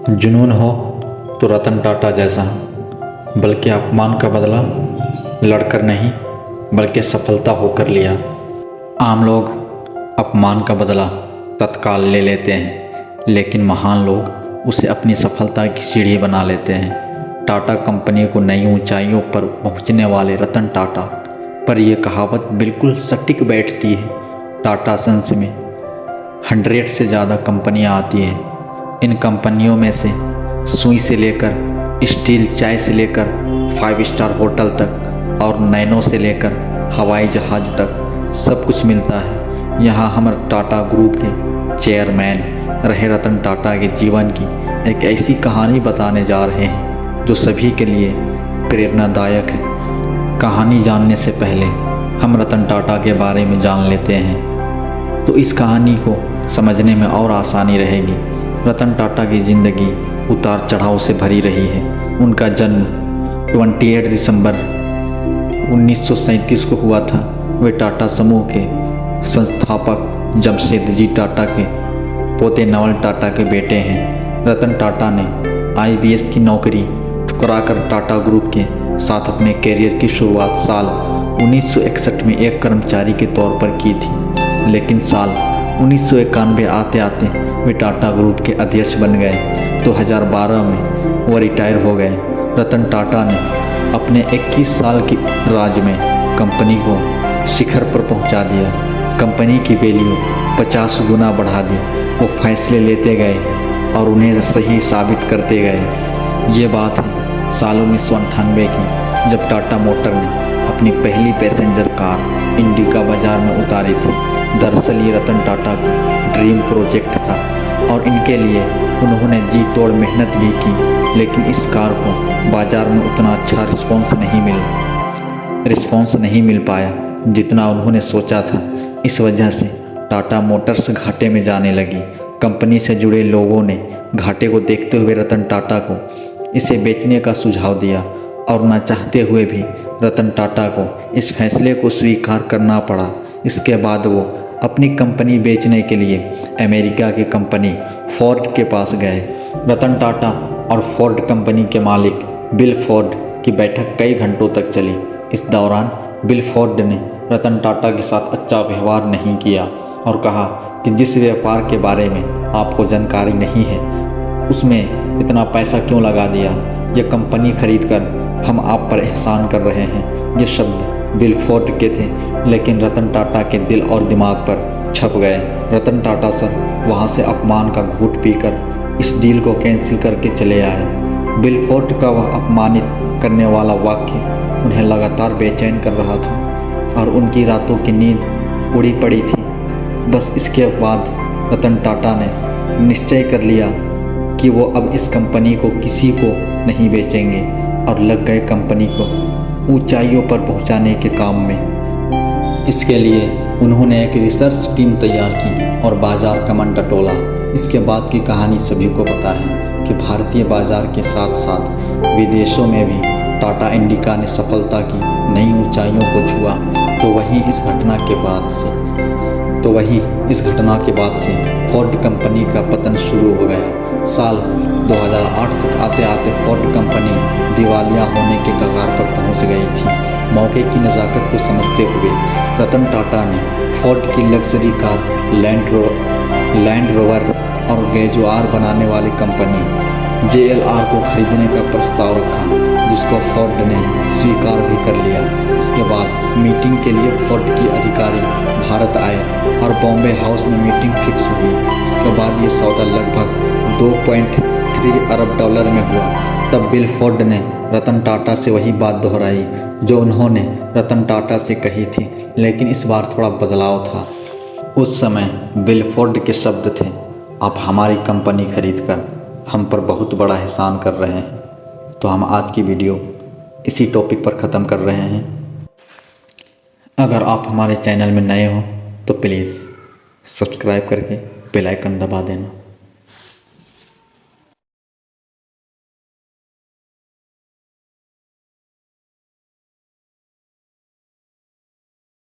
जुनून हो तो रतन टाटा जैसा, बल्कि अपमान का बदला लड़कर नहीं बल्कि सफलता होकर लिया। आम लोग अपमान का बदला तत्काल ले लेते हैं, लेकिन महान लोग उसे अपनी सफलता की सीढ़ी बना लेते हैं। टाटा कंपनी को नई ऊंचाइयों पर पहुंचने वाले रतन टाटा पर यह कहावत बिल्कुल सटीक बैठती है। टाटा सन्स में 100 से ज़्यादा कंपनियां आती हैं। इन कंपनियों में से सुई से लेकर स्टील, चाय से लेकर 5 स्टार होटल तक और नैनो से लेकर हवाई जहाज़ तक सब कुछ मिलता है। यहाँ हम टाटा ग्रुप के चेयरमैन रहे रतन टाटा के जीवन की एक ऐसी कहानी बताने जा रहे हैं जो सभी के लिए प्रेरणादायक है। कहानी जानने से पहले हम रतन टाटा के बारे में जान लेते हैं तो इस कहानी को समझने में और आसानी रहेगी। रतन टाटा की ज़िंदगी उतार चढ़ाव से भरी रही है। उनका जन्म 28 दिसंबर 1937 को हुआ था। वे टाटा समूह के संस्थापक जमशेद जी टाटा के पोते नवल टाटा के बेटे हैं। रतन टाटा ने IBS की नौकरी ठुकराकर टाटा ग्रुप के साथ अपने करियर की शुरुआत साल 1961 में एक कर्मचारी के तौर पर की थी, लेकिन साल 1991 आते आते वे टाटा ग्रुप के अध्यक्ष बन गए। 2012 में वो रिटायर हो गए। रतन टाटा ने अपने 21 साल की राज में कंपनी को शिखर पर पहुंचा दिया। कंपनी की वैल्यू 50 गुना बढ़ा दी। वो फैसले लेते गए और उन्हें सही साबित करते गए। ये बात है साल 1998 की, जब टाटा मोटर ने अपनी पहली पैसेंजर कार इंडिका बाजार में उतारी थी। दरअसल ये रतन टाटा का ड्रीम प्रोजेक्ट था और इनके लिए उन्होंने जी तोड़ मेहनत भी की, लेकिन इस कार को बाज़ार में उतना अच्छा रिस्पॉन्स नहीं मिल पाया जितना उन्होंने सोचा था। इस वजह से टाटा मोटर्स घाटे में जाने लगी। कंपनी से जुड़े लोगों ने घाटे को देखते हुए रतन टाटा को इसे बेचने का सुझाव दिया और न चाहते हुए भी रतन टाटा को इस फैसले को स्वीकार करना पड़ा। इसके बाद वो अपनी कंपनी बेचने के लिए अमेरिका की कंपनी फोर्ड के पास गए। रतन टाटा और फोर्ड कंपनी के मालिक बिल फोर्ड की बैठक कई घंटों तक चली। इस दौरान बिल फोर्ड ने रतन टाटा के साथ अच्छा व्यवहार नहीं किया और कहा कि जिस व्यापार के बारे में आपको जानकारी नहीं है उसमें इतना पैसा क्यों लगा दिया। यह कंपनी खरीद कर हम आप पर एहसान कर रहे हैं। ये शब्द बिल फोर्ड के थे, लेकिन रतन टाटा के दिल और दिमाग पर छप गए। रतन टाटा सर वहाँ से अपमान का घूंट पीकर इस डील को कैंसिल करके चले आए। बिल फोर्ड का वह अपमानित करने वाला वाक्य उन्हें लगातार बेचैन कर रहा था और उनकी रातों की नींद उड़ी पड़ी थी। बस इसके बाद रतन टाटा ने निश्चय कर लिया कि वो अब इस कंपनी को किसी को नहीं बेचेंगे और लग गए कंपनी को ऊंचाइयों पर पहुंचाने के काम में। इसके लिए उन्होंने एक रिसर्च टीम तैयार की और बाजार का मन टटोला। इसके बाद की कहानी सभी को पता है कि भारतीय बाजार के साथ साथ विदेशों में भी टाटा इंडिका ने सफलता की नई ऊंचाइयों को छुआ। तो वहीं इस घटना के बाद से फोर्ड कंपनी का पतन शुरू हो गया। साल 2008 तक आते आते फोर्ड कंपनी दिवालिया होने के कगार पर पहुंच गई थी। मौके की नज़ाकत को समझते हुए रतन टाटा ने फोर्ड की लग्जरी कार लैंड रोवर और गैजुआर बनाने वाली कंपनी JLR को खरीदने का प्रस्ताव रखा, जिसको फोर्ड ने स्वीकार भी कर लिया। इसके बाद मीटिंग के लिए फोर्ड के अधिकारी भारत आए और बॉम्बे हाउस में मीटिंग फिक्स हुई। इसके बाद ये सौदा लगभग 2.3 अरब डॉलर में हुआ। तब बिल फोर्ड ने रतन टाटा से वही बात दोहराई जो उन्होंने रतन टाटा से कही थी, लेकिन इस बार थोड़ा बदलाव था। उस समय बिल फोर्ड के शब्द थे, आप हमारी कंपनी खरीद कर हम पर बहुत बड़ा एहसान कर रहे हैं। तो हम आज की वीडियो इसी टॉपिक पर ख़त्म कर रहे हैं। अगर आप हमारे चैनल में नए हो तो प्लीज़ सब्सक्राइब करके बेल आइकन दबा देना।